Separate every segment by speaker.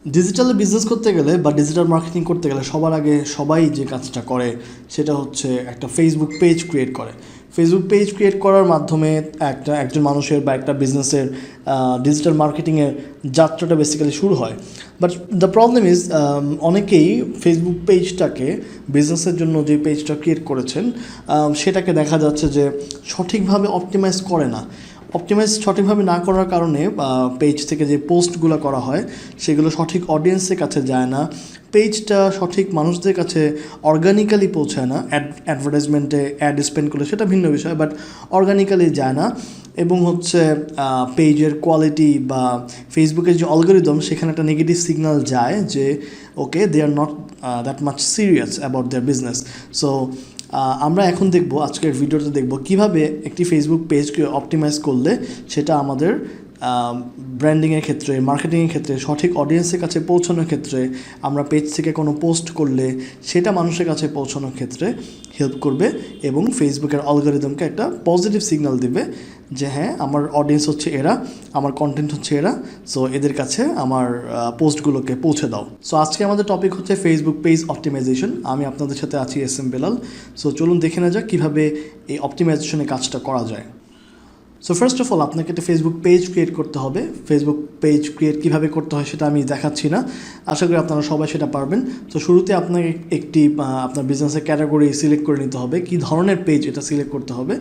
Speaker 1: ডিজিটালে business করতে গেলে বা ডিজিটাল মার্কেটিং করতে গেলে সবার আগে সবাই যে কাজটা করে সেটা হচ্ছে একটা ফেসবুক পেজ ক্রিয়েট করে। ফেসবুক পেজ ক্রিয়েট করার মাধ্যমে একজন মানুষের বা একটা বিজনেসের ডিজিটাল মার্কেটিংয়ের যাত্রাটা বেসিক্যালি শুরু হয়। বাট দ্য প্রবলেম ইজ অনেকেই ফেসবুক পেজটাকে বিজনেসের জন্য যে পেজটা ক্রিয়েট করেছেন সেটাকে দেখা যাচ্ছে যে সঠিকভাবে অপটিমাইজ করে না। অপটিমাইজ সঠিকভাবে না করার কারণে পেজ থেকে যে পোস্টগুলো করা হয় সেগুলো সঠিক অডিয়েন্সের কাছে যায় না, পেজটা সঠিক মানুষদের কাছে অর্গানিক্যালি পৌঁছায় না। অ্যাডভার্টাইজমেন্টে অ্যাড স্পেন্ড করলে সেটা ভিন্ন বিষয়, বাট অর্গানিক্যালি যায় না। এবং হচ্ছে পেজের কোয়ালিটি বা ফেসবুকের যে অ্যালগরিদম সেখানে একটা নেগেটিভ সিগন্যাল যায় যে okay they are not that much serious about their business. So আমরা এখন দেখব, আজকের ভিডিওতে দেখব কিভাবে একটি ফেসবুক পেজকে অপটিমাইজ করলে সেটা আমাদের ব্র্যান্ডিংয়ের ক্ষেত্রে, মার্কেটিংয়ের ক্ষেত্রে, সঠিক অডিয়েন্সের কাছে পৌঁছানোর ক্ষেত্রে, আমরা পেজ থেকে কোনো পোস্ট করলে সেটা মানুষের কাছে পৌঁছানোর ক্ষেত্রে হেল্প করবে এবং ফেসবুকের অ্যালগরিদমকে একটা পজিটিভ সিগন্যাল দিবে যে হ্যাঁ, আমার অডিয়েন্স হচ্ছে এরা, আমার কন্টেন্ট হচ্ছে এরা, সো এদের কাছে আমার পোস্টগুলোকে পৌঁছে দাও। সো আজকে আমাদের টপিক হচ্ছে ফেসবুক পেজ অপটিমাইজেশন। আমি আপনাদের সাথে আছি বেলাল। সো চলুন দেখে নেওয়া যাক কীভাবে এই অপটিমাইজেশনের কাজটা করা যায়। সো ফার্স্ট অফ অল আপনাকে একটা ফেসবুক পেজ ক্রিয়েট করতে হবে। ফেসবুক পেজ ক্রিয়েট কীভাবে করতে হয় সেটা আমি দেখাচ্ছি না, আশা করি আপনারা সবাই সেটা পারবেন। তো শুরুতে আপনাকে একটি আপনার বিজনেসের ক্যাটাগরি সিলেক্ট করে নিতে হবে, কী ধরনের পেজ এটা সিলেক্ট করতে হবে।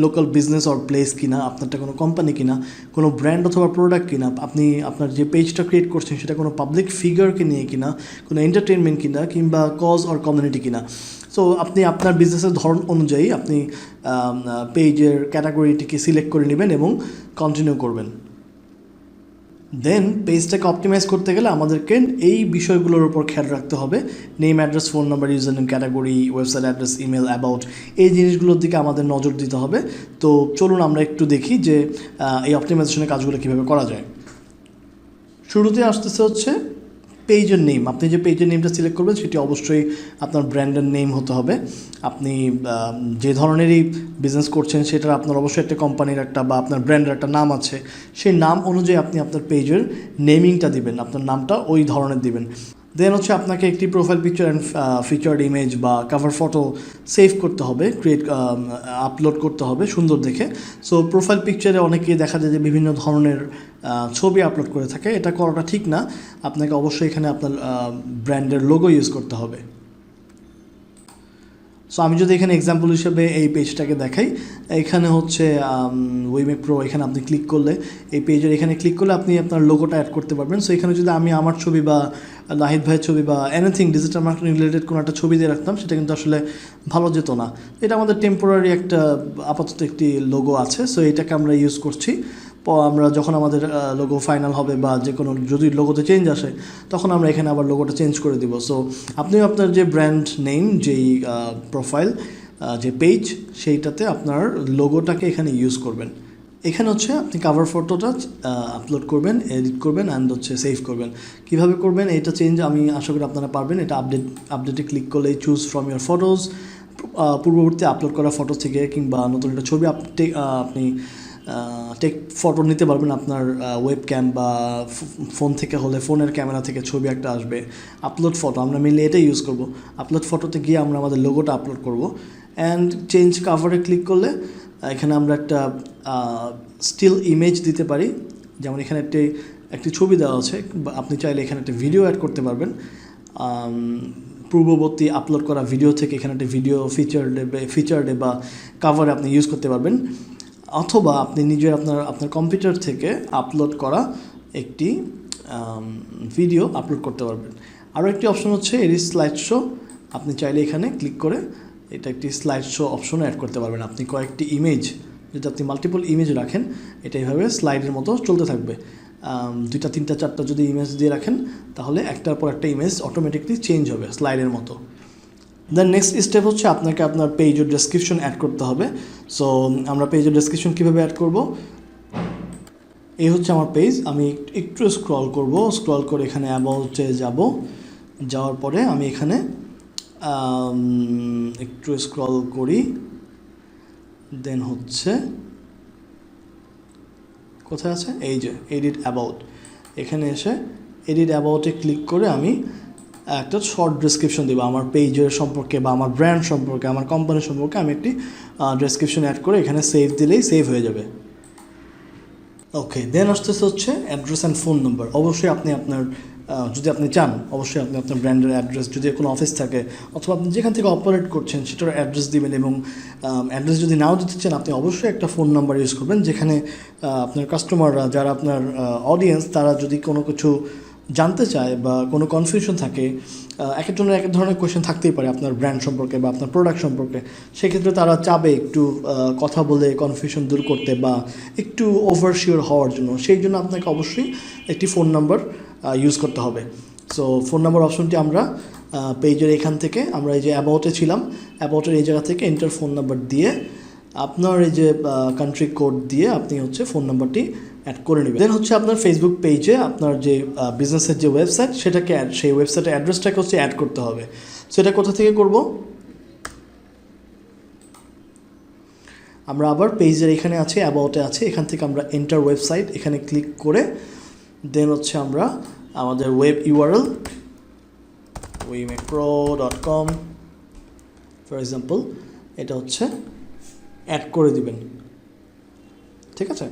Speaker 1: লোকাল বিজনেস অর প্লেস কিনা, আপনারটা কোনো কোম্পানি কিনা, কোনো ব্র্যান্ড অথবা প্রোডাক্ট কিনা, আপনি আপনার যে পেজটা ক্রিয়েট করছেন সেটা কোনো পাবলিক ফিগারকে নিয়ে কিনা, কোনো এন্টারটেনমেন্ট কিনা, কিংবা কজ অর কমিউনিটি কিনা। সো আপনি আপনার বিজনেসের ধরন অনুযায়ী আপনি পেজের ক্যাটাগরিটিকে সিলেক্ট করে নেবেন এবং কন্টিনিউ করবেন। দেন পেজটাকে অপটিমাইজ করতে গেলে আমাদেরকে এই বিষয়গুলোর উপর খেয়াল রাখতে হবে। Name, address, phone number, user name, category, website address, email, about, এই জিনিসগুলোর দিকে আমাদের নজর দিতে হবে। তো চলুন আমরা একটু দেখি যে এই অপটিমাইজেশনের কাজগুলো কীভাবে করা যায়। শুরুতে আসতেছে হচ্ছে পেজের নেম। আপনি যে পেজের নেমটা সিলেক্ট করবেন সেটি অবশ্যই আপনার ব্র্যান্ডের নেম হতে হবে। আপনি যে ধরনেরই বিজনেস করছেন সেটার আপনার অবশ্যই একটা কোম্পানির একটা বা আপনার ব্র্যান্ডের একটা নাম আছে, সেই নাম অনুযায়ী আপনি আপনার পেজের নেমিংটা দিবেন, আপনার নামটা ওই ধরনের দিবেন। দেন হচ্ছে আপনাকে একটি profile picture and featured image বা কভার ফটো সেভ করতে হবে, আপলোড করতে হবে সুন্দর দেখে। সো প্রোফাইল পিকচারে অনেকেই দেখা যায় যে বিভিন্ন ধরনের ছবি আপলোড করে থাকে, এটা করাটা ঠিক না। আপনাকে অবশ্যই এখানে আপনার ব্র্যান্ডের লোগো ইউজ করতে হবে। সো আমি যদি এখানে এক্সাম্পল হিসেবে এই পেজটাকে দেখাই, এখানে হচ্ছে উইমেক প্রো, এখানে আপনি ক্লিক করলে এই পেজের এখানে ক্লিক করলে আপনি আপনার লোগোটা অ্যাড করতে পারবেন। সো এখানে যদি আমি আমার ছবি বা নাহিদ ভাইয়ের ছবি বা এনিথিং ডিজিটাল মার্কেটিং রিলেটেড কোনো একটা ছবি দিয়ে রাখতাম, সেটা কিন্তু আসলে ভালো যেত না। এটা আমাদের টেম্পোরারি একটা আপাতত একটি লোগো আছে, সো এটাকে আমরা ইউজ করছি। আমরা যখন আমাদের লোগো ফাইনাল হবে বা যে কোনো যদি লোগোতে চেঞ্জ আসে তখন আমরা এখানে আবার লোগোটা চেঞ্জ করে দিব। সো আপনিও আপনার যে ব্র্যান্ড নেম, যেই প্রোফাইল, যে পেজ, সেইটাতে আপনার লোগোটাকে এখানে ইউজ করবেন। এখানে হচ্ছে আপনি কাভার ফটোটা আপলোড করবেন, এডিট করবেন অ্যান্ড হচ্ছে সেভ করবেন। কীভাবে করবেন এটা চেঞ্জ আমি আশা করি আপনারা পারবেন। এটা আপডেটে ক্লিক করলেই চুজ ফ্রম ইয়ার ফটোজ, পূর্ববর্তী আপলোড করা ফটো থেকে কিংবা নতুন একটা ছবি আপনি টেক ফটো নিতে পারবেন। আপনার ওয়েব ক্যাম বা ফোন থেকে হলে ফোনের ক্যামেরা থেকে ছবি একটা আসবে। আপলোড ফটো আমরা মেনলি এটাই ইউজ করব। আপলোড ফটোতে গিয়ে আমরা আমাদের লোগোটা আপলোড করব অ্যান্ড চেঞ্জ কাভারে ক্লিক করলে এখানে আমরা একটা স্টিল ইমেজ দিতে পারি। যেমন এখানে একটি ছবি দেওয়া আছে, আপনি চাইলে এখানে একটা ভিডিও অ্যাড করতে পারবেন। পূর্ববর্তী আপলোড করা ভিডিও থেকে এখানে একটা ভিডিও ফিচার্ডে বা কাভারে আপনি ইউজ করতে পারবেন, অথবা আপনি নিজের আপনার কম্পিউটার থেকে আপলোড করা একটি ভিডিও আপলোড করতে পারবেন। আরও একটি অপশন হচ্ছে এডিট স্লাইড শো। আপনি চাইলে এখানে ক্লিক করে এটা একটি স্লাইড শো অপশনে অ্যাড করতে পারবেন। আপনি কয়েকটি ইমেজ, যদি আপনি মাল্টিপল ইমেজ রাখেন এটা এইভাবে স্লাইডের মতো চলতে থাকবে। 2টা 3টা 4টা যদি ইমেজ দিয়ে রাখেন তাহলে একটার পর একটা ইমেজ অটোমেটিকলি চেঞ্জ হবে স্লাইডের মতো। দেন নেক্সট স্টেপ হচ্ছে আপনাকে আপনার পেজের ডেসক্রিপশন অ্যাড করতে হবে। সো আমরা পেজের ডেসক্রিপশন কীভাবে অ্যাড করব, এই হচ্ছে আমার পেজ। আমি একটু স্ক্রল করে এখানে অ্যাবাউটে যাব। যাওয়ার পরে আমি এখানে একটু স্ক্রল করি, দেন হচ্ছে কোথায় আছে, এই যে এডিট অ্যাবাউট, এখানে এসে এডিট অ্যাবাউটে ক্লিক করে আমি একটা শর্ট ডেসক্রিপশন দেবো আমার পেজের সম্পর্কে বা আমার ব্র্যান্ড সম্পর্কে, আমার কোম্পানি সম্পর্কে আমি একটি ডেসক্রিপশন অ্যাড করে এখানে সেভ দিলেই সেভ হয়ে যাবে। ওকে, দেন আসতেছে হচ্ছে অ্যাড্রেস অ্যান্ড ফোন নাম্বার। অবশ্যই আপনি আপনার যদি আপনি চান, অবশ্যই আপনি আপনার ব্র্যান্ডের অ্যাড্রেস, যদি কোনো অফিস থাকে অথবা আপনি যেখান থেকে অপারেট করছেন সেটার অ্যাড্রেস দিবেন, এবং অ্যাড্রেস যদি নাও দিতে চান আপনি অবশ্যই একটা ফোন নাম্বার ইউজ করবেন, যেখানে আপনার কাস্টমাররা, যারা আপনার অডিয়েন্স, তারা যদি কোনো কিছু জানতে চায় বা কোনো কনফিউশন থাকে, এক একজনের এক এক ধরনের কোয়েশ্চেন থাকতেই পারে আপনার ব্র্যান্ড সম্পর্কে বা আপনার প্রোডাক্ট সম্পর্কে, সেক্ষেত্রে তারা চাবে একটু কথা বলে কনফিউশন দূর করতে বা একটু ওভারশিওর হওয়ার জন্য, সেই জন্য আপনাকে অবশ্যই একটি ফোন নাম্বার ইউজ করতে হবে। সো ফোন নাম্বার অপশনটি আমরা পেজের এখান থেকে, আমরা এই যে অ্যাবাউটে ছিলাম, অ্যাবাউটের এই জায়গা থেকে এন্টার ফোন নাম্বার দিয়ে আপনার এই যে কান্ট্রি কোড দিয়ে আপনি হচ্ছে ফোন নাম্বারটি অ্যাড করে নেবেন। দেন হচ্ছে আপনার ফেসবুক পেজে আপনার যে বিজনেসের যে ওয়েবসাইট, সেটাকে সেই ওয়েবসাইটের অ্যাড্রেসটাকে হচ্ছে অ্যাড করতে হবে। সেটা কোথা থেকে করব? আমরা আবার পেজের এখানে আছে, অ্যাবাউটে আছে, এখান থেকে আমরা এন্টার ওয়েবসাইট এখানে ক্লিক করে দেন হচ্ছে আমরা আমাদের web URL wemekpro.com for example এটা হচ্ছে অ্যাড করে দিবেন। ঠিক আছে,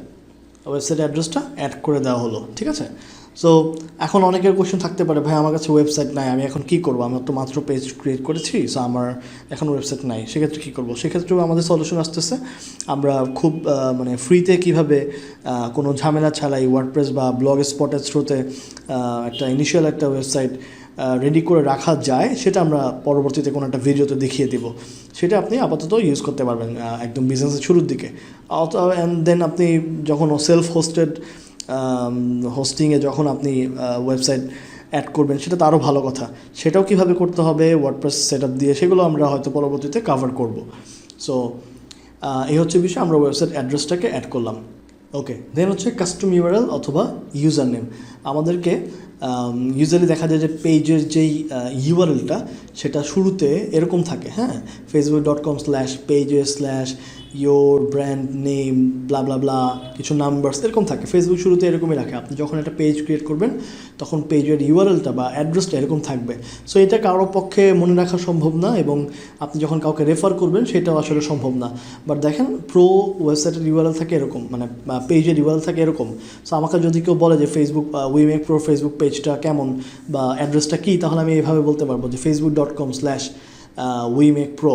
Speaker 1: ওয়েবসাইট অ্যাড্রেসটা অ্যাড করে দেওয়া হলো। ঠিক আছে, সো এখন অনেকের কোয়েশ্চেন থাকতে পারে, ভাই আমার কাছে ওয়েবসাইট নাই, আমি এখন কী করবো, আমি তো মাত্র পেজ ক্রিয়েট করেছি, সো আমার এখন ওয়েবসাইট নাই, সেক্ষেত্রে কী করবো? সেক্ষেত্রেও আমাদের সলিউশন আসতেছে। আমরা খুব মানে ফ্রিতে কীভাবে কোনো ঝামেলা ছাড়াই ওয়ার্ডপ্রেস বা ব্লগ স্পটের থ্রুতে একটা ইনিশিয়াল একটা ওয়েবসাইট রেডি করে রাখা যায়, সেটা আমরা পরবর্তীতে কোনো একটা ভিডিওতে দেখিয়ে দেবো। সেটা আপনি আপাতত ইউজ করতে পারবেন একদম বিজনেসের শুরুর দিকে। অ্যান্ড দেন আপনি যখন সেলফ হোস্টেড হোস্টিংয়ে যখন আপনি ওয়েবসাইট অ্যাড করবেন, সেটা তো আরও ভালো কথা। সেটাও কীভাবে করতে হবে ওয়ার্ডপ্রেস সেট আপ দিয়ে, সেগুলো আমরা হয়তো পরবর্তীতে কভার করব। সো এই হচ্ছে বিষয়, আমরা ওয়েবসাইট অ্যাড্রেসটাকে অ্যাড করলাম। ওকে, দেন হচ্ছে কাস্টম ইউআরএল অথবা ইউজার নেম। আমাদেরকে ইউজুয়ালি দেখা যায় যে পেজের যেই ইউআরএলটা সেটা শুরুতে এরকম থাকে, হ্যাঁ, facebook.com/pages/your brand name ব্লা ব্লা ব্লা কিছু নাম্বারস এরকম থাকে। ফেসবুক শুরুতে এরকমই রাখে। আপনি যখন একটা পেজ ক্রিয়েট করবেন তখন পেজের ইউআরএলটা বা অ্যাড্রেসটা এরকম থাকবে। সো এটা কারোর পক্ষে মনে রাখা সম্ভব না, এবং আপনি যখন কাউকে রেফার করবেন সেটাও আসলে সম্ভব না। বাট দেখেন, প্রো ওয়েবসাইটের ইউআরএল থাকে এরকম, মানে পেজের ইউআরএল থাকে এরকম। সো আমাকে যদি কেউ বলে যে ফেসবুক উইমেক প্রো ফেসবুক পেজটা কেমন বা অ্যাড্রেসটা কী, তাহলে আমি এইভাবে বলতে পারবো যে facebook.com/wemekpro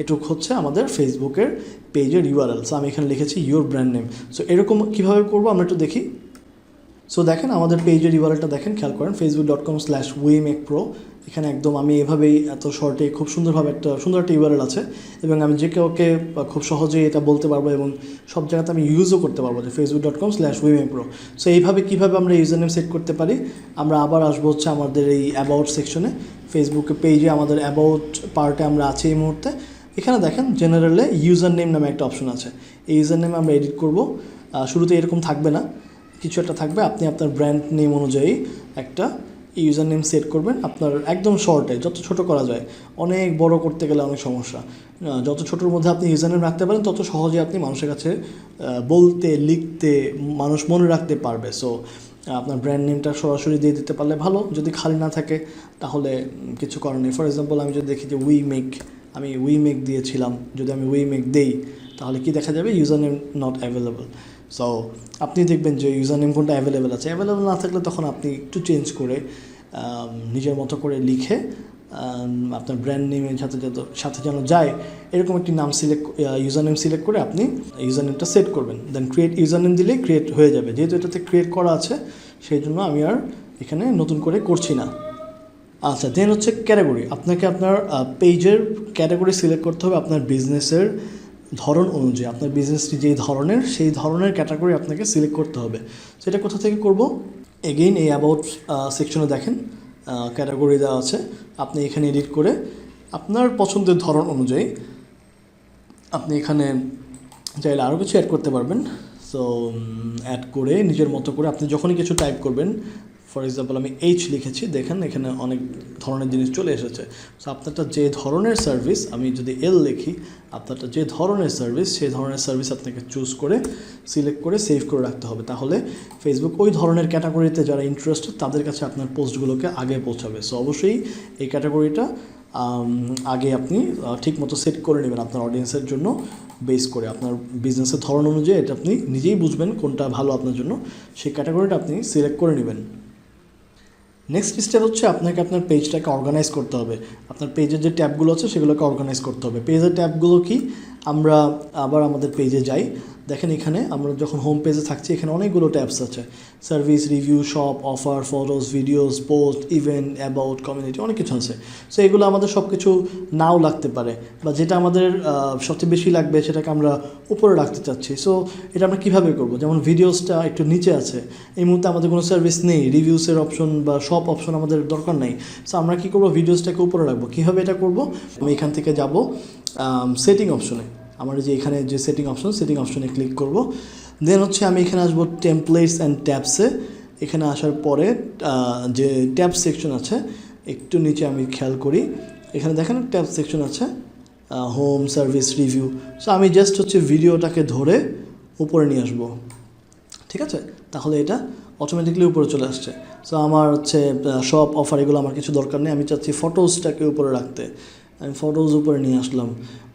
Speaker 1: এটুক হচ্ছে আমাদের ফেসবুকের পেজের ইউআরএল। সো আমি এখানে লিখেছি ইউর ব্র্যান্ড নেম। সো এরকম কীভাবে করবো আমরা একটু দেখি। সো দেখেন আমাদের পেজের ইউআরএলটা দেখেন, খেয়াল করেন facebook.com/wemekpro। এখানে একদম আমি এভাবেই এত শর্টে খুব সুন্দরভাবে সুন্দর একটা ইউআরএল আছে, এবং আমি যে কাউকে খুব সহজেই এটা বলতে পারবো এবং সব জায়গাতে আমি ইউজও করতে পারবো যে facebook.com/wemekpro। সো এইভাবে কীভাবে আমরা ইউজার নেম সেট করতে পারি, আমরা আবার আসবো হচ্ছে আমাদের এই অ্যাবাউট সেকশনে। ফেসবুকে পেজে আমাদের অ্যাবাউট পার্টে আমরা আছি এই মুহূর্তে। এখানে দেখেন জেনারেলে ইউজার নেম নামে একটা অপশন আছে। এই ইউজার নেমে আমরা এডিট করব। শুরুতে এরকম থাকবে না, কিছু একটা থাকবে। আপনি আপনার ব্র্যান্ড নেম অনুযায়ী একটা ইউজার নেম সেট করবেন, আপনার একদম শর্টে, যত ছোট করা যায়। অনেক বড় করতে গেলে অনেক সমস্যা। যত ছোটোর মধ্যে আপনি ইউজার নেম রাখতে পারেন তত সহজে আপনি মানুষের কাছে বলতে লিখতে মানুষ মনে রাখতে পারবে। সো আপনার ব্র্যান্ড নেমটা সরাসরি দিয়ে দিতে পারলে ভালো। যদি খালি না থাকে তাহলে কিছু করার নেই। ফর এক্সাম্পল আমি যদি দেখি যে আমি উইমেক দিয়েছিলাম, যদি আমি উইমেক দেই তাহলে কি দেখা যাবে, user name not available. So আপনি দেখবেন যে ইউজার নেম কোনটা অ্যাভেলেবেল আছে। অ্যাভেলেবেল না থাকলে তখন আপনি একটু চেঞ্জ করে নিজের মতো করে লিখে আপনার ব্র্যান্ড নেমের সাথে যেন যায় এরকম একটি নাম ইউজার নেম সিলেক্ট করে আপনি ইউজার নেমটা সেট করবেন। দেন ক্রিয়েট ইউজার নেম দিলেই ক্রিয়েট হয়ে যাবে। যেহেতু এটাতে ক্রিয়েট করা আছে সেই জন্য আমি আর এখানে নতুন করে করছি না। আচ্ছা, দেন হচ্ছে ক্যাটাগরি। আপনাকে আপনার পেজের ক্যাটাগরি সিলেক্ট করতে হবে আপনার বিজনেসের ধরন অনুযায়ী। আপনার বিজনেসটি যেই ধরনের, সেই ধরনের ক্যাটাগরি আপনাকে সিলেক্ট করতে হবে। সেটা কোথা থেকে করব? এগেইন এই অ্যাবাউট সেকশনে দেখেন ক্যাটাগরি দেওয়া আছে। আপনি এখানে এডিট করে আপনার পছন্দের ধরন অনুযায়ী আপনি এখানে চাইলে আরও কিছু অ্যাড করতে পারবেন। সো অ্যাড করে নিজের মতো করে আপনি যখনই কিছু টাইপ করবেন ফর এক্সাম্পল আমি এইচ লিখেছি, দেখেন এখানে অনেক ধরনের জিনিস চলে এসেছে। সো আপনারটা যে ধরনের সার্ভিস, আমি যদি এল লিখি, আপনারটা যে ধরনের সার্ভিস সেই ধরনের সার্ভিস আপনাকে চুজ করে সিলেক্ট করে সেভ করে রাখতে হবে। তাহলে ফেসবুক ওই ধরনের ক্যাটাগরিতে যারা ইন্টারেস্টেড তাদের কাছে আপনার পোস্টগুলোকে আগে পৌঁছাবে। সো অবশ্যই এই ক্যাটাগরিটা আগে আপনি ঠিকমতো সেট করে নেবেন আপনার অডিয়েন্সের জন্য বেস করে। আপনার বিজনেসের ধরন অনুযায়ী এটা আপনি নিজেই বুঝবেন কোনটা ভালো আপনার জন্য, সেই ক্যাটাগরিটা আপনি সিলেক্ট করে নেবেন। নেক্সট স্টেপ হচ্ছে আপনাকে আপনার পেজটাকে অর্গানাইজ করতে হবে। আপনার পেজের যে ট্যাবগুলো আছে সেগুলোকে অর্গানাইজ করতে হবে। পেজের ট্যাবগুলো কি, আমরা আবার আমাদের পেজে যাই, দেখেন এখানে আমরা যখন হোম পেজে থাকছি এখানে অনেকগুলো ট্যাবস আছে, service, review, shop, offer, photos, videos, post, event, about, community, অনেক কিছু আছে। সো এগুলো আমাদের সব কিছু নাও লাগতে পারে, বা যেটা আমাদের সবচেয়ে বেশি লাগবে সেটাকে আমরা উপরে রাখতে চাচ্ছি। সো এটা আমরা কীভাবে করবো? যেমন ভিডিওসটা একটু নিচে আছে, এই মুহূর্তে আমাদের কোনো সার্ভিস নেই, রিভিউসের অপশন বা সব অপশন আমাদের দরকার নেই। সো আমরা কী করবো? ভিডিওসটাকে উপরে রাখবো। কীভাবে এটা করবো? আমি এখান থেকে যাব সেটিং অপশনে, আমার যে এখানে যে সেটিং অপশনে ক্লিক করব। দেন হচ্ছে আমি এখানে আসবো টেমপ্লেটস অ্যান্ড ট্যাবসে। এখানে আসার পরে যে ট্যাব সেকশন আছে একটু নিচে আমি খেয়াল করি, এখানে দেখেন ট্যাব সেকশন আছে, হোম, সার্ভিস, রিভিউ। সো আমি জাস্ট হচ্ছে ভিডিওটাকে ধরে উপরে নিয়ে আসবো, ঠিক আছে? তাহলে এটা অটোমেটিকলি উপরে চলে আসছে। সো আমার হচ্ছে শপ, অফার এগুলো আমার কিছু দরকার নেই, আমি চাচ্ছি ফটোসটাকে উপরে রাখতে, আমি ফটোজ উপরে নিয়ে আসলাম।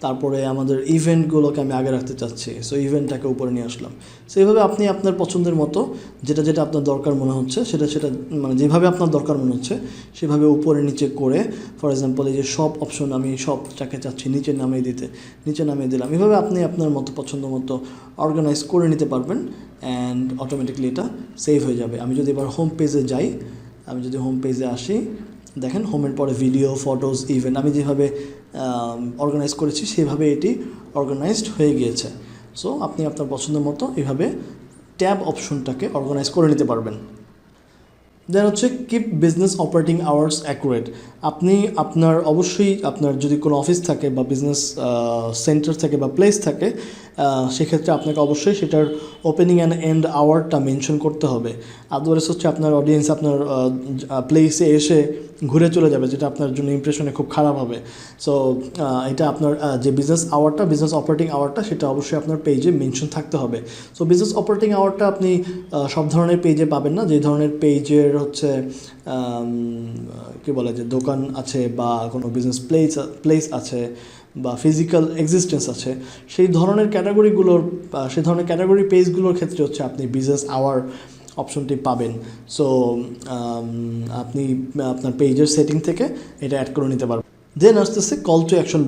Speaker 1: তারপরে আমাদের ইভেন্টগুলোকে আমি আগে রাখতে চাচ্ছি, সো ইভেন্টটাকে উপরে নিয়ে আসলাম। সো এইভাবে আপনি আপনার পছন্দের মতো যেটা যেটা আপনার দরকার মনে হচ্ছে সেটা মানে যেভাবে আপনার দরকার মনে হচ্ছে সেভাবে উপরে নিচে করে, ফর এক্সাম্পল এই যে শপ অপশন, আমি শপটাকে চাচ্ছি নিচে নামিয়ে দিলাম। এভাবে আপনি আপনার মতো পছন্দ মতো অর্গানাইজ করে নিতে পারবেন, অ্যান্ড অটোমেটিকলি এটা সেভ হয়ে যাবে। আমি যদি এবার হোম পেজে যাই, আমি যদি হোম পেজে আসি, দেখেন হোমের পরে ভিডিও, ফটোস, ইভেন্ট আমি যেভাবে অর্গানাইজ করেছি সেভাবে এটি অর্গানাইজড হয়ে গিয়েছে। সো আপনি আপনার পছন্দ মতো এভাবে ট্যাব অপশনটাকে অর্গানাইজ করে নিতে পারবেন। দেন হচ্ছে keep business operating hours accurate. আপনি অবশ্যই আপনার যদি কোনো অফিস থাকে বা বিজনেস সেন্টার থাকে বা প্লেস থাকে, সেক্ষেত্রে আপনাকে অবশ্যই সেটার ওপেনিং অ্যান্ড এন্ড আওয়ারটা মেনশন করতে হবে। আদারওয়াইজ হচ্ছে আপনার অডিয়েন্স আপনার প্লেসে এসে ঘুরে চলে যাবে, যেটা আপনার জন্য ইমপ্রেশনে খুব খারাপ হবে। সো এটা আপনার যে বিজনেস অপারেটিং আওয়ারটা সেটা অবশ্যই আপনার পেজে মেনশন থাকতে হবে। সো বিজনেস অপারেটিং আওয়ারটা আপনি সব ধরনের পেজে পাবেন না। যে ধরনের পেজের হচ্ছে কী বলে যে দোকান আছে বা কোনো বিজনেস প্লেস আছে বা ফিজিক্যাল এক্সিস্টেন্স আছে, সেই ধরনের ক্যাটাগরি পেজগুলোর ক্ষেত্রে হচ্ছে আপনি বিজনেস আওয়ার অপশনটি পাবেন। সো আপনি আপনার পেজের সেটিং থেকে এটা অ্যাড করে নিতে পারবেন। দেন আসতেছে কল টু অ্যাকশন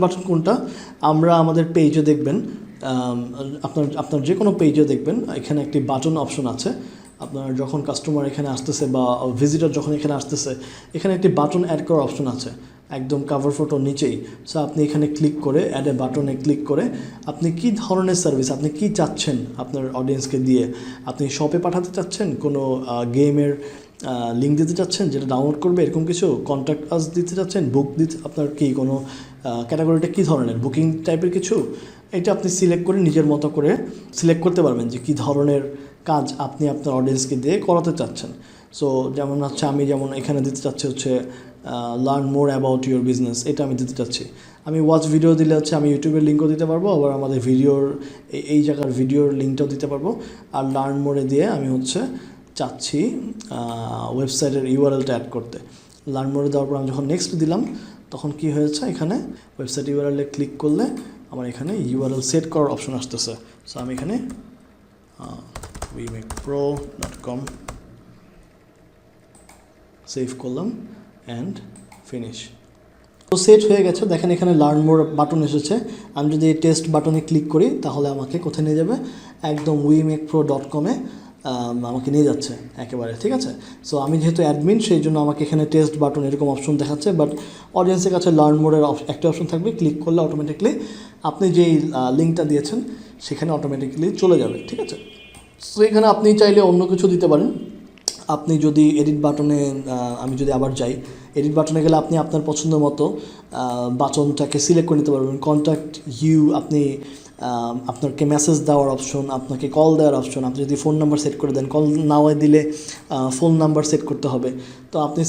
Speaker 1: বাটন কোনটা? আমরা আমাদের পেজে দেখবেন, আপনার যে কোনো পেজে দেখবেন এখানে একটি বাটন অপশন আছে। আপনার যখন কাস্টমার এখানে আসতেছে বা ভিজিটর যখন এখানে আসতেছে, এখানে একটি বাটন অ্যাড করার অপশন আছে একদম কাভার ফটোর নিচেই। সো আপনি এখানে ক্লিক করে অ্যাড এ বাটনে ক্লিক করে আপনি কী ধরনের সার্ভিস, আপনি কী চাচ্ছেন আপনার অডিয়েন্সকে দিয়ে, আপনি শপে পাঠাতে চাচ্ছেন, কোনো গেমের লিঙ্ক দিতে চাচ্ছেন যেটা ডাউনলোড করবে, এরকম কিছু কন্ট্যাক্ট আস দিতে চাচ্ছেন, বুক দিতে, আপনার কি কোনো ক্যাটাগরিটা কী ধরনের বুকিং টাইপের কিছু, এটা আপনি সিলেক্ট করে নিজের মতো করে সিলেক্ট করতে পারবেন যে কী ধরনের কাজ আপনি আপনার অডিয়েন্সকে দিয়ে করাতে চাচ্ছেন। সো যেমন হচ্ছে আমি যেমন এখানে দিতে চাচ্ছি হচ্ছে learn more about your business, এটা আমি দিতে চাচ্ছি। আমি ওয়াচ ভিডিও দিলে হচ্ছে আমি ইউটিউবের লিঙ্কও দিতে পারবো, আবার আমাদের ভিডিওর এই জায়গার ভিডিওর লিঙ্কটাও দিতে পারবো। আর লার্ন মোরে দিয়ে আমি হচ্ছে চাচ্ছি ওয়েবসাইটের ইউআরএলটা অ্যাড করতে। লার্ন মোরে দেওয়ার পর আমি যখন নেক্সট দিলাম তখন কি হয়েছে, এখানে ওয়েবসাইট ইউআরএলে ক্লিক করলে আমার এখানে ইউআরএল সেট করার অপশন আসতেছে। সো আমি এখানে wemekpro.com সেভ করলাম অ্যান্ড ফিনিশ। তো সেট হয়ে গেছে, দেখেন এখানে লার্ন মোর বাটন এসেছে। আমি যদি এই টেস্ট বাটনে ক্লিক করি তাহলে আমাকে কোথায় নিয়ে যাবে, একদম wemekpro.com-এ আমাকে নিয়ে যাচ্ছে একেবারে, ঠিক আছে। সো আমি যেহেতু অ্যাডমিন সেই জন্য আমাকে এখানে টেস্ট বাটন এরকম অপশন দেখাচ্ছে, বাট অডিয়েন্সের কাছে লার্ন মোরের একটা অপশন থাকবে, ক্লিক করলে অটোমেটিকলি আপনি যেই লিঙ্কটা দিয়েছেন সেখানে অটোমেটিকলি চলে যাবে, ঠিক আছে। সো এখানে আপনি চাইলে অন্য কিছু দিতে পারেন। আপনি যদি এডিট বাটনে, আমি যদি আবার যাই, এডিট বাটনে গেলে আপনি আপনার পছন্দ মতো বাটনটাকে সিলেক্ট করে নিতে পারবেন। কন্ট্যাক্ট ইউ আপনি আপনাকে মেসেজ দেওয়ার অপশন, আপনাকে কল দেওয়ার অপশন। আপনি যদি ফোন নাম্বার সেট করে দেন, কল নাও দিলে ফোন নাম্বার সেট করতে হবে। তো আপনি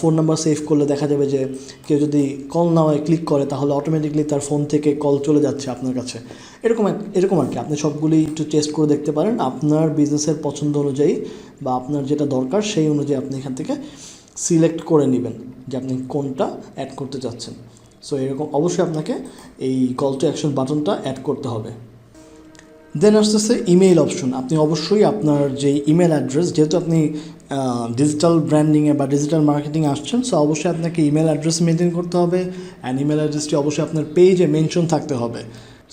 Speaker 1: ফোন নাম্বার সেভ করলে দেখা যাবে যে কেউ যদি কল নাওয়ে ক্লিক করে তাহলে অটোমেটিকলি তার ফোন থেকে কল চলে যাচ্ছে আপনার কাছে। এরকম আর কি। আপনি সবগুলি একটু টেস্ট করে দেখতে পারেন আপনার বিজনেসের পছন্দ অনুযায়ী বা আপনার যেটা দরকার সেই অনুযায়ী আপনি এখান থেকে সিলেক্ট করে নেবেন যে আপনি কোনটা অ্যাড করতে চাচ্ছেন। সো এরকম অবশ্যই আপনাকে এই কল টু অ্যাকশন বাটনটা অ্যাড করতে হবে। দেন আসতেছে ইমেইল অপশন। আপনি অবশ্যই আপনার যে ইমেল অ্যাড্রেস, যেহেতু আপনি ডিজিটাল ব্র্যান্ডিংয়ে বা ডিজিটাল মার্কেটিংয়ে আসছেন, সো অবশ্যই আপনাকে ইমেল অ্যাড্রেস মেনটেন করতে হবে অ্যান্ড ইমেল অ্যাড্রেসটি অবশ্যই আপনার পেজে মেনশন থাকতে হবে।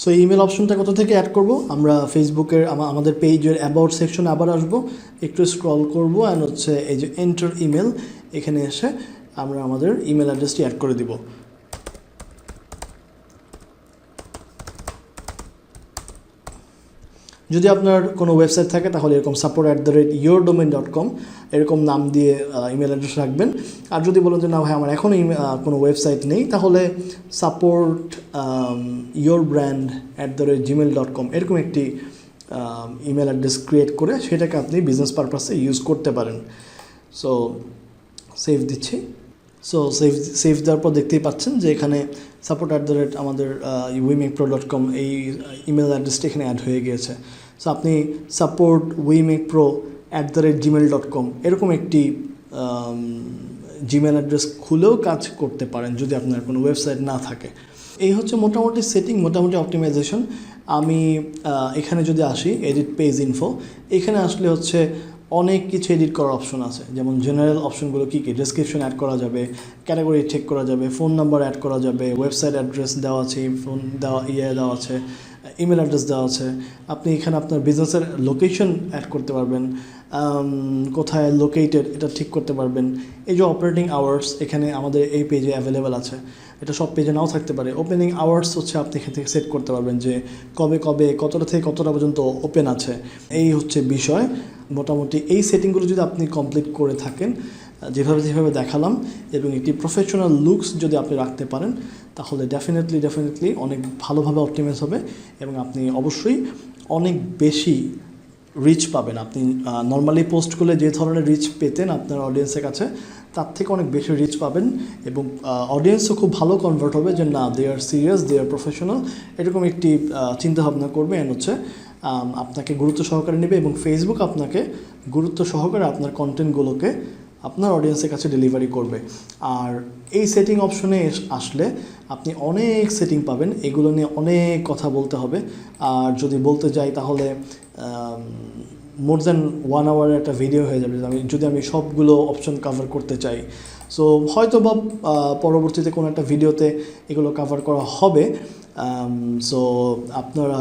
Speaker 1: সো ইমেল অপশনটা কোথা থেকে অ্যাড করব? আমরা ফেসবুকের আমাদের পেজের অ্যাবাউট সেকশনে আবার আসবো, একটু স্ক্রল করব অ্যান্ড হচ্ছে এই যে এন্টার ইমেল, এখানে এসে আমরা আমাদের ইমেল অ্যাড্রেসটি অ্যাড করে দিব। যদি আপনার কোনো ওয়েবসাইট থাকে তাহলে এরকম support@yourdomain.com এরকম নাম দিয়ে ইমেল অ্যাড্রেস রাখবেন। আর যদি বলেন যে না ভাই আমার এখনও কোনো ওয়েবসাইট নেই, তাহলে support@yourbrand@gmail.com এরকম একটি ইমেল অ্যাড্রেস ক্রিয়েট করে সেটাকে আপনি বিজনেস পারপাসে ইউজ করতে পারেন। সো সেভ দিচ্ছি। সো সেভ দেওয়ার পর দেখতেই পাচ্ছেন যে এখানে আমাদের wimekpro.com এই ইমেল অ্যাড্রেসটি এখানে অ্যাড হয়ে গিয়েছে। সো আপনি support@wimekpro@gmail.com এরকম একটি জিমেল অ্যাড্রেস খুলেও কাজ করতে পারেন যদি আপনার কোনো ওয়েবসাইট না থাকে। এই হচ্ছে মোটামুটি সেটিং, মোটামুটি অপটিমাইজেশন। আমি এখানে যদি আসি এডিট পেজ ইনফো, এখানে আসলে হচ্ছে অনেক কিছু এডিট করার অপশন আছে। যেমন জেনারেল অপশনগুলো কী কী, ডেসক্রিপশন অ্যাড করা যাবে, ক্যাটাগরি ঠিক করা যাবে, ফোন নাম্বার অ্যাড করা যাবে, ওয়েবসাইট অ্যাড্রেস দেওয়া আছে, ফোন দেওয়া আছে, ইমেল অ্যাড্রেস দেওয়া আছে। আপনি এখানে আপনার বিজনেসের লোকেশন অ্যাড করতে পারবেন, কোথায় লোকেটেড এটা ঠিক করতে পারবেন। এই যে অপারেটিং আওয়ার্স এখানে আমাদের এই পেজে অ্যাভেলেবেল আছে, এটা সব পেজে নাও থাকতে পারে। ওপেনিং আওয়ার্স হচ্ছে আপনি এখান থেকে সেট করতে পারবেন যে কবে কতটা থেকে কতটা পর্যন্ত ওপেন আছে। এই হচ্ছে বিষয়। মোটামুটি এই সেটিংগুলো যদি আপনি কমপ্লিট করে থাকেন যেভাবে দেখালাম এবং একটি প্রফেশনাল লুকস যদি আপনি রাখতে পারেন, তাহলে ডেফিনেটলি অনেক ভালোভাবে অপটিমাইজ হবে এবং আপনি অবশ্যই অনেক বেশি রিচ পাবেন। আপনি নর্মালি পোস্ট করলে যে ধরনের রিচ পেতেন আপনার অডিয়েন্সের কাছে, তার থেকে অনেক বেশি রিচ পাবেন এবং অডিয়েন্সও খুব ভালো কনভার্ট হবে যে না, দে আর সিরিয়াস, দে আর প্রফেশনাল, এরকম একটি চিন্তাভাবনা করবে অ্যান্ড হচ্ছে আপনাকে গুরুত্ব সহকারে নেবে এবং ফেসবুক আপনাকে গুরুত্ব সহকারে আপনার কন্টেন্টগুলোকে আপনার অডিয়েন্সের কাছে ডেলিভারি করবে। আর এই সেটিং অপশনে আসলে আপনি অনেক সেটিং পাবেন, এগুলো নিয়ে অনেক কথা বলতে হবে। আর যদি বলতে যাই তাহলে মোর দ্যান 1 আওয়ারের একটা ভিডিও হয়ে যাবে যদি আমি সবগুলো অপশন কভার করতে চাই। সো হয়তো বা পরবর্তীতে কোনো একটা ভিডিওতে এগুলো কভার করা হবে। সো আপনারা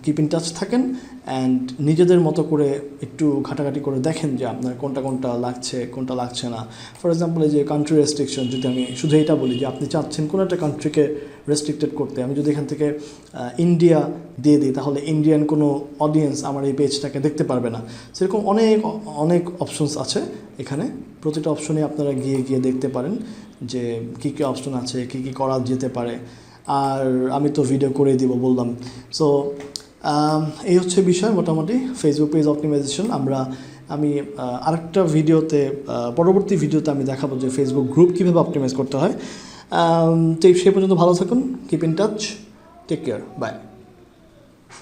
Speaker 1: কিপ ইন টাচ থাকেন অ্যান্ড নিজেদের মতো করে একটু ঘাটাঘাটি করে দেখেন যে আপনার কোনটা লাগছে কোনটা লাগছে না। ফর এক্সাম্পল এই যে কান্ট্রি রেস্ট্রিকশন, যদি আমি শুধু এটা বলি যে আপনি চাচ্ছেন কোনো একটা কান্ট্রিকে রেস্ট্রিক্টেড করতে, আমি যদি এখান থেকে ইন্ডিয়া দিয়ে দিই তাহলে ইন্ডিয়ান কোনো অডিয়েন্স আমার এই পেজটাকে দেখতে পারবে না। সেরকম অনেক অপশনস আছে এখানে, প্রতিটা অপশনে আপনারা গিয়ে দেখতে পারেন যে কী কী অপশন আছে, কী করা যেতে পারে। আর আমি তো ভিডিও করে দিব বললাম। সো এই হচ্ছে বিষয় মোটামুটি ফেসবুক পেজ অপটিমাইজেশন। আমি আরেকটা ভিডিওতে, পরবর্তী ভিডিওতে আমি দেখাবো যে ফেসবুক গ্রুপ কীভাবে অপটিমাইজ করতে হয়। তো সেই পর্যন্ত ভালো থাকুন, keep in touch, take care, by.